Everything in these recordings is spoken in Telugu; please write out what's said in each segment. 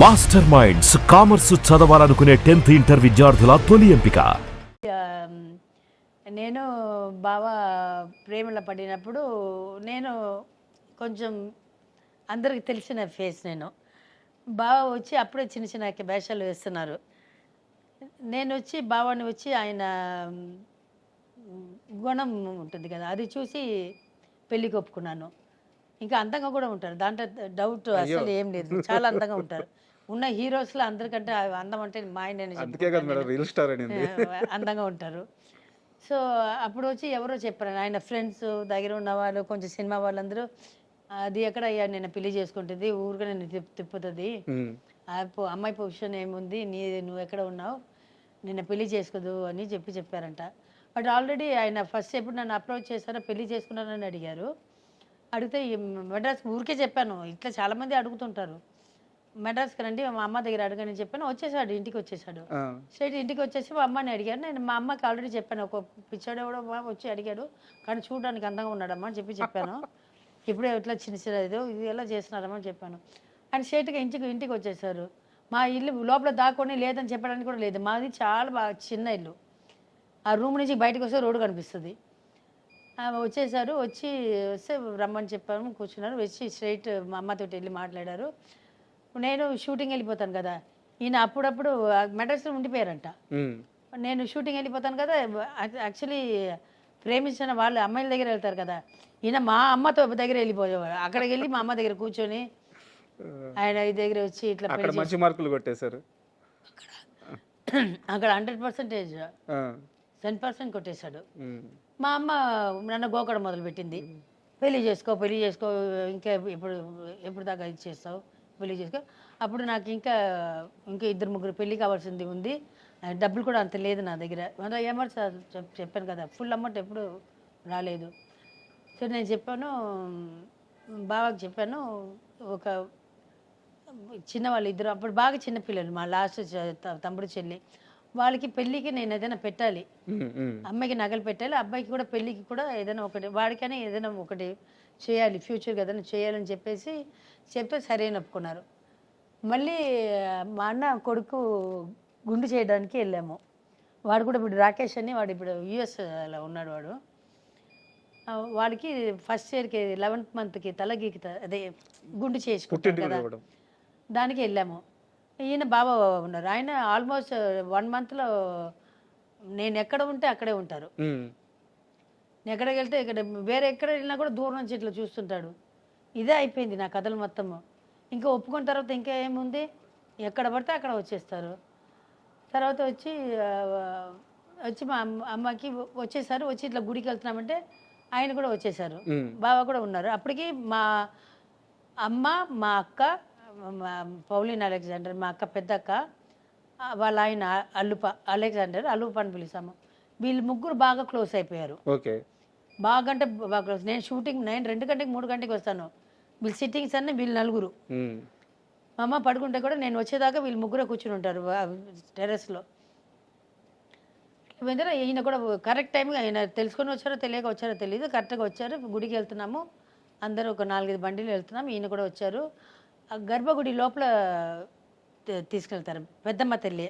మాస్టర్ మైండ్స్ కామర్స్ చదవాలనుకునే 10th ఇంటర్ విద్యార్థుల తొలి ఎంపిక. నేను బావ ప్రేమలో పడినప్పుడు నేను కొంచెం అందరికి తెలిసిన ఫేస్. నేను బావ వచ్చి అప్పుడే చిన్న చిన్న వేషాలు వేస్తున్నారు. నేను వచ్చి బావాని వచ్చి ఆయన గుణం ఉంటుంది కదా, అది చూసి పెళ్ళికి ఒప్పుకున్నాను. ఇంకా అందంగా కూడా ఉంటారు, దాంట్లో డౌట్ అసలు ఏం లేదు. చాలా అందంగా ఉంటారు. ఉన్న హీరోస్లో అందరికంటే అందం అంటే మా ఆయననే అందంగా ఉంటారు. సో అప్పుడు వచ్చి ఎవరో చెప్పారు, ఆయన ఫ్రెండ్స్ దగ్గర ఉన్న వాళ్ళు కొంచెం సినిమా వాళ్ళందరూ, అది ఎక్కడ అయ్యా నేను పెళ్లి చేసుకుంటుంది, ఊరికే నేను తిప్పుతుంది, అమ్మాయి పొజిషన్ ఏముంది, నువ్వు ఎక్కడ ఉన్నావు, నిన్న పెళ్లి చేసుకోదు అని చెప్పారంట. బట్ ఆల్రెడీ ఆయన ఫస్ట్ ఎప్పుడు నన్ను అప్రోచ్ చేశారో పెళ్లి చేసుకున్నానని అడిగారు. అడిగితే మెడ్రాస్ ఊరికే చెప్పాను, ఇట్లా చాలామంది అడుగుతుంటారు, మెడ్రాస్కి రండి మా అమ్మ దగ్గర అడగని చెప్పాను. వచ్చేసాడు, ఇంటికి వచ్చేసాడు. స్ట్రైట్ ఇంటికి వచ్చేసి మా అమ్మని అడిగాను. నేను మా అమ్మకి ఆల్రెడీ చెప్పాను, ఒక పిచ్చాడు కూడా వచ్చి అడిగాడు, కానీ చూడడానికి అందంగా ఉన్నాడమ్మా అని చెప్పాను. ఇప్పుడే ఇట్లా చిన్న చిన్న ఇది ఎలా చేస్తున్నారమ్మా అని చెప్పాను. అండ్ స్ట్రైట్గా ఇంటికి వచ్చేసారు. మా ఇల్లు లోపల దాక్కొని లేదని చెప్పడానికి కూడా లేదు, మాది చాలా బాగా చిన్న ఇల్లు. ఆ రూమ్ నుంచి బయటకు వస్తే రోడ్డు కనిపిస్తుంది. వచ్చేసారు, వస్తే రమ్మని చెప్పాము, కూర్చున్నారు. వచ్చి స్ట్రైట్ మా అమ్మతో వెళ్ళి మాట్లాడారు. నేను షూటింగ్ వెళ్ళిపోతాను కదా, ఈయన అప్పుడప్పుడు మెడ్రాస్లో ఉండిపోయారంట. నేను షూటింగ్ వెళ్ళిపోతాను కదా, యాక్చువల్లీ ప్రేమించిన వాళ్ళు అమ్మాయిల దగ్గర వెళ్తారు కదా, ఈయన మా అమ్మతో దగ్గర వెళ్ళిపోయేవారు. అక్కడికి వెళ్ళి మా అమ్మ దగ్గర కూర్చొని ఆయన దగ్గర వచ్చి ఇట్లా మంచి మార్కులు కొట్టేశారు. అక్కడ 100% 10% కొట్టేశాడు. మా అమ్మ నన్ను గోకడం మొదలుపెట్టింది, పెళ్లి చేసుకో ఇంకా ఎప్పుడు దాకా ఇది చేస్తావు, పెళ్లి చేసుకో. అప్పుడు నాకు ఇంకా 2-3 పెళ్లి కావాల్సింది ఉంది, డబ్బులు కూడా అంత లేదు నా దగ్గర. అమౌంట్ చెప్పాను కదా, ఫుల్ అమౌంట్ ఎప్పుడు రాలేదు. సో నేను చెప్పాను, బావకి చెప్పాను, ఒక చిన్నవాళ్ళు ఇద్దరు అప్పుడు బాగా చిన్నపిల్లలు, మా లాస్ట్ తమ్ముడు చెల్లి, వాళ్ళకి పెళ్ళికి నేను ఏదైనా పెట్టాలి, అమ్మాయికి నగలు పెట్టాలి, అబ్బాయికి కూడా పెళ్ళికి కూడా ఏదైనా ఒకటి, వాడికైనా ఏదైనా ఒకటి చేయాలి, ఫ్యూచర్కి ఏదైనా చేయాలని చెప్తే సరే అని ఒప్పుకున్నారు. మళ్ళీ మా అన్న కొడుకు గుండు చేయడానికి వెళ్ళాము. వాడు కూడా ఇప్పుడు రాకేష్ అని, వాడు ఇప్పుడు యూఎస్లో ఉన్నాడు. వాడికి ఫస్ట్ ఇయర్కి 11th మంత్కి తలగీకి అదే గుండు చేసుకుంటారు కదా, దానికి వెళ్ళాము. ఈయన బాబా ఉన్నారు, ఆయన ఆల్మోస్ట్ 1 monthలో నేను ఎక్కడ ఉంటే అక్కడే ఉంటారు. నేను ఎక్కడికి వెళ్తే ఇక్కడ వేరే ఎక్కడ వెళ్ళినా కూడా దూరం నుంచి ఇట్లా చూస్తుంటాడు. ఇదే అయిపోయింది నా కథలు మొత్తము. ఇంకా ఒప్పుకున్న తర్వాత ఇంకా ఏముంది, ఎక్కడ పడితే అక్కడ వచ్చేస్తారు. తర్వాత వచ్చి మా అమ్మకి వచ్చేసారు. వచ్చి ఇట్లా గుడికి వెళ్తున్నామంటే ఆయన కూడా వచ్చేసారు, బావ కూడా ఉన్నారు. అప్పటికి మా అమ్మ, మా అక్క, పౌలిన్ అలెగ్జాండర్, మా అక్క పెద్ద అక్క, వాళ్ళ ఆయన అలెగ్జాండర్ అల్లుప అని పిలుస్తాము. వీళ్ళు ముగ్గురు బాగా క్లోజ్ అయిపోయారు. బాగా అంటే బాగా క్లోజ్. నేను షూటింగ్ 2 గంటకి 3 గంటకి వస్తాను, వీళ్ళు సిట్టింగ్స్ అన్నీ వీళ్ళు నలుగురు. మా అమ్మ పడుకుంటే కూడా నేను వచ్చేదాకా వీళ్ళు ముగ్గురే కూర్చుని ఉంటారు టెర్రస్లో. ఈయన కూడా కరెక్ట్ టైంగా, ఆయన తెలుసుకొని వచ్చారో తెలియక వచ్చారో తెలియదు, కరెక్ట్గా వచ్చారు. గుడికి వెళ్తున్నాము అందరూ, ఒక 4-5 బండిలు వెళ్తున్నాము. ఈయన కూడా వచ్చారు. గర్భగుడి లోపల తీసుకెళ్తారు, పెద్దమ్మ తల్లి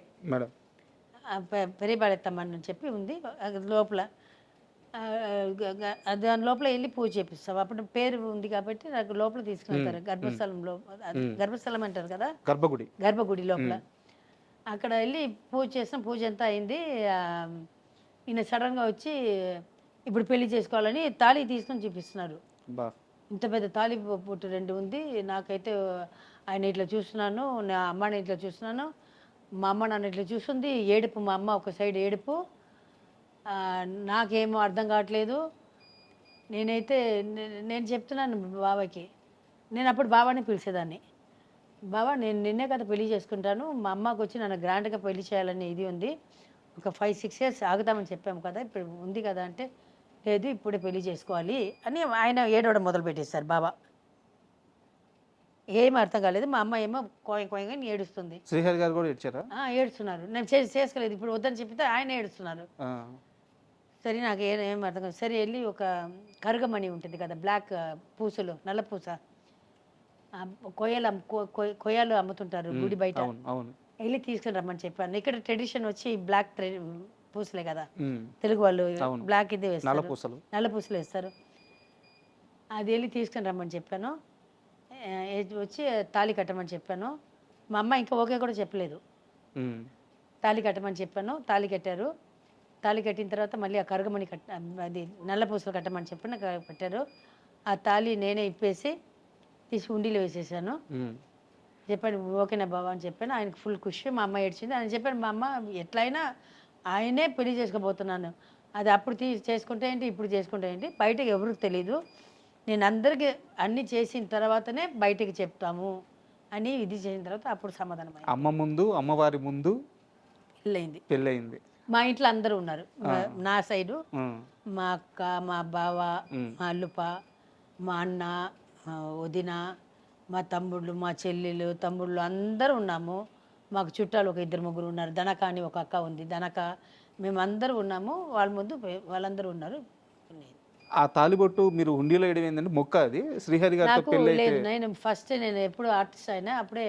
పెరిబాళెత్తమ్మ అని చెప్పి ఉంది లోపల. దాని లోపల వెళ్ళి పూజ చేపిస్తాం. అప్పుడు పేరు ఉంది కాబట్టి నాకు లోపల తీసుకెళ్తారు, గర్భస్థలంలో, గర్భస్థలం అంటారు కదా, గర్భగుడి లోపల. అక్కడ వెళ్ళి పూజ చేసిన పూజ అంతా అయింది. ఈయన సడన్గా వచ్చి ఇప్పుడు పెళ్లి చేసుకోవాలని తాళి తీసుకొని చూపిస్తున్నారు. ఇంత పెద్ద తాళి పొట్టు 2 ఉంది. నాకైతే ఆయన ఇట్లా చూస్తున్నాను, నా అమ్మని ఇట్లా చూస్తున్నాను, మా అమ్మ నన్ను ఇట్లా చూస్తుంది, ఏడుపు, మా అమ్మ ఒక సైడ్ ఏడుపు, నాకేమో అర్థం కావట్లేదు. నేను చెప్తున్నాను బాబాకి, నేను అప్పుడు బాబాని పిలిచేదాన్ని, బాబా నేను నిన్నే కదా పెళ్లి చేసుకుంటాను, మా అమ్మకి వచ్చి నన్ను గ్రాండ్గా పెళ్లి చేయాలని ఇది ఉంది, ఒక 5-6 years ఆగుతామని చెప్పాము కదా, ఇప్పుడు ఉంది కదా అంటే, లేదు ఇప్పుడే పెళ్లి చేసుకోవాలి అని ఆయన ఏడవడం మొదలు పెట్టేశారు. బాబా ఏం అర్థం కాలేదు. మా అమ్మ ఏమో కోయంగా ఏడుస్తుంది. శ్రీహరి గారు కూడా ఏడ్చారా? ఏడుస్తున్నారు. నేను చేసుకోలేదు ఇప్పుడు వద్దని చెప్పితే ఆయన ఏడుస్తున్నారు. సరే నాకు ఏం అర్థం కాదు. సరే వెళ్ళి ఒక కరుగమణి ఉంటుంది కదా, బ్లాక్ పూసలు, నల్ల పూస, కొయ్యలు అమ్ముతుంటారు గుడి బయట, అవును అవును. వెళ్ళి తీసుకుని రమ్మని చెప్పాను. ఇక్కడ ట్రెడిషన్ వచ్చి బ్లాక్ పూసలే కదా, ఉమ్. తెలుగు వాళ్ళు అవును. బ్లాక్ ఇదే నల్ల వేస్తారు, పూసలు. నల్ల పూసలు వేస్తారు. అది వెళ్ళి తీసుకుని రమ్మని చెప్పాను. వచ్చి తాళి కట్టమని చెప్పాను. మా అమ్మ ఇంకా ఓకే కూడా చెప్పలేదు. ఉమ్. తాళి కట్టమని చెప్పాను, తాళి కట్టారు. తాళి కట్టిన తర్వాత మళ్ళీ ఆ కరుగమణి అది నల్ల పూసలు కట్టమని చెప్పాను, కట్టారు. ఆ తాళి నేనే ఇప్పేసి తీసి ఉండిలో వేసేసాను. ఉమ్. చెప్పాను ఓకేనా బాబా అని చెప్పాను. ఆయనకు ఫుల్ ఖుషి. మా అమ్మ ఏడ్చింది. ఆయన చెప్పాను మా అమ్మ ఎట్లయినా ఆయనే పెళ్లి చేసుకోబోతున్నాను, అది అప్పుడు చేసుకుంటే ఏంటి ఇప్పుడు చేసుకుంటే ఏంటి, బయటకు ఎవరికి తెలీదు, నేను అందరికీ అన్నీ చేసిన తర్వాతనే బయటికి చెప్తాము అని ఇది చేసిన తర్వాత అప్పుడు సమాధానం అయింది. అమ్మ ముందు, అమ్మవారి ముందు పెళ్ళయింది. పెళ్ళయింది. మా ఇంట్లో అందరూ ఉన్నారు. నా సైడు ఉమ్. మా అక్క, మా బావ, మా అల్లుప, మా అన్న, వదిన, మా తమ్ముళ్ళు, మా చెల్లెలు, తమ్ముళ్ళు అందరూ ఉన్నాము. మాకు చుట్టాలు ఒక 2-3 ఉన్నారు. ధనక అని ఒక అక్క ఉంది. ధనక మేమందరూ ఉన్నాము. వాళ్ళ ముందు వాళ్ళందరూ ఉన్నారు. ఆ తాలిబొట్టు మీరు హుండీలో వేయడం ఏంటంటే మొక్క అది శ్రీహరి గారితో నాకు పెళ్ళి లేదు, నేను ఎప్పుడు ఆర్టిస్ట్ అయినా అప్పుడే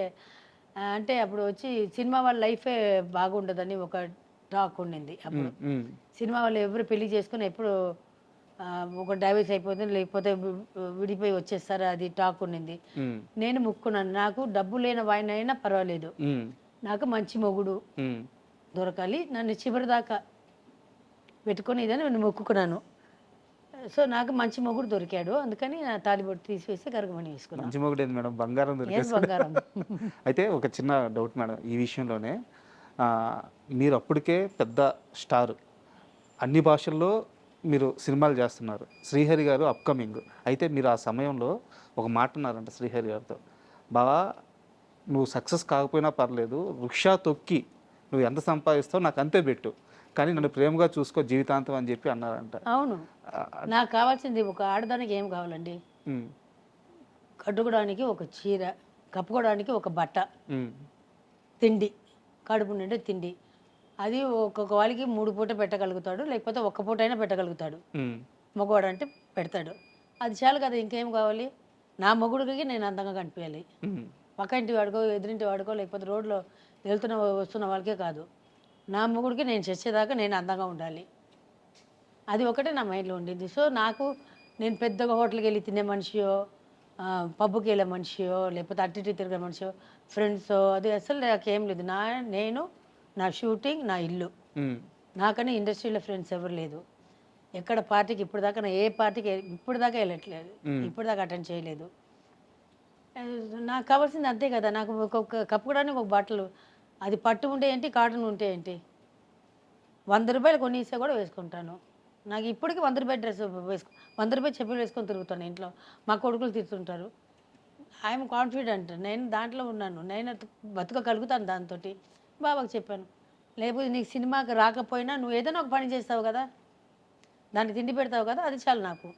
అంటే అప్పుడు వచ్చి సినిమా వాళ్ళ లైఫే బాగుండదని ఒక టాక్ ఉండింది. అప్పుడు సినిమా వాళ్ళు ఎవరు పెళ్లి చేసుకుని ఎప్పుడు ఒక డైవర్స్ అయిపోతుంది, లేకపోతే విడిపోయి వచ్చేస్తారు, అది టాక్ ఉండింది. నేను ముక్కున్నాను, నాకు డబ్బు లేని వాయినైనా పర్వాలేదు, నాకు మంచి మొగుడు దొరకాలి, నన్ను చివరి దాకా పెట్టుకొని ఇదని నేను మొక్కుకున్నాను. సో నాకు మంచి మొగుడు దొరికాడు, అందుకని నా తాలిబొట్టు తీసివేసి కరగమని వేసుకున్నాను. మంచి మొగుడు ఏంది మేడం, బంగారం దొరికేస్తుంది. బంగారం. అయితే ఒక చిన్న డౌట్ మేడం ఈ విషయంలోనే, మీరు అప్పటికే పెద్ద స్టార్, అన్ని భాషల్లో మీరు సినిమాలు చేస్తున్నారు, శ్రీహరి గారు అప్కమింగ్. అయితే మీరు ఆ సమయంలో ఒక మాట అన్నారంట శ్రీహరి గారితో, బావా నువ్వు సక్సెస్ కాకపోయినా పర్లేదు, రిక్షా తొక్కి నువ్వు ఎంత సంపాదిస్తావు నాకు అంతే పెట్టు, కానీ నన్ను ప్రేమగా చూసుకో జీవితాంతం అని చెప్పి అన్నారంట. అవును, నాకు కావాల్సింది ఒక ఆడదానికి ఏం కావాలండి, కట్టుకోవడానికి ఒక చీర, కప్పుకోవడానికి ఒక బట్ట, తిండి, కడుపు నిండే తిండి. అది ఒక్కొక్క వాళ్ళకి 3 పూట పెట్టగలుగుతాడు, లేకపోతే 1 పూట అయినా పెట్టగలుగుతాడు. మగవాడు అంటే పెడతాడు, అది చాలు కదా, ఇంకేం కావాలి. నా మొగుడికి నేను అందంగా కనిపించాలి, పక్క ఇంటి వాడుకో, ఎదురింటి వాడుకో, లేకపోతే రోడ్లో వస్తున్న వాళ్ళకే కాదు, నా మొగుడికి నేను చచ్చేదాకా నేను అందంగా ఉండాలి. అది ఒకటే నా మైండ్లో ఉండింది. సో నాకు నేను పెద్దగా హోటల్కి వెళ్ళి తినే మనిషియో, పబ్కి వెళ్ళే మనిషియో, లేకపోతే అటు ఇటు తిరిగే మనిషియో, ఫ్రెండ్సో, అది అసలు నాకేం లేదు. నేను నా షూటింగ్, నా ఇల్లు, నాకని ఇండస్ట్రీలో ఫ్రెండ్స్ ఎవరు లేదు. ఎక్కడ పార్టీకి ఇప్పటిదాకా ఏ పార్టీకి ఇప్పటిదాకా వెళ్ళట్లేదు, ఇప్పటిదాకా అటెండ్ చేయలేదు. నాకు కావాల్సింది అంతే కదా, నాకు ఒక్కొక్క కప్పుకోవడానికి ఒక బట్టలు, అది పట్టు ఉంటే ఏంటి, కాటన్ ఉంటే ఏంటి, 100 రూపాయలు కొనిస్తే కూడా వేసుకుంటాను. నాకు ఇప్పటికీ 100 రూపాయల డ్రెస్ 100 రూపాయలు చెప్పులు వేసుకొని తిరుగుతాను ఇంట్లో. మా కొడుకులు తిరుగుతుంటారు. ఐఎమ్ కాన్ఫిడెంట్, నేను దాంట్లో ఉన్నాను, నేను బతకగలుగుతాను. దాంతో బాబాకి చెప్పాను, లేకపోతే నీకు సినిమాకి రాకపోయినా నువ్వు ఏదైనా ఒక పని చేస్తావు కదా, దానికి తిండి పెడతావు కదా, అది చాలు నాకు.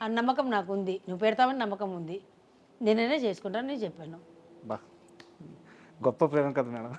ఆ నమ్మకం నాకు ఉంది, నువ్వు పెడతావని నమ్మకం ఉంది, నేనైనా చేసుకుంటాను నేను చెప్పాను. గొప్ప ప్రేమ కదా మేడం.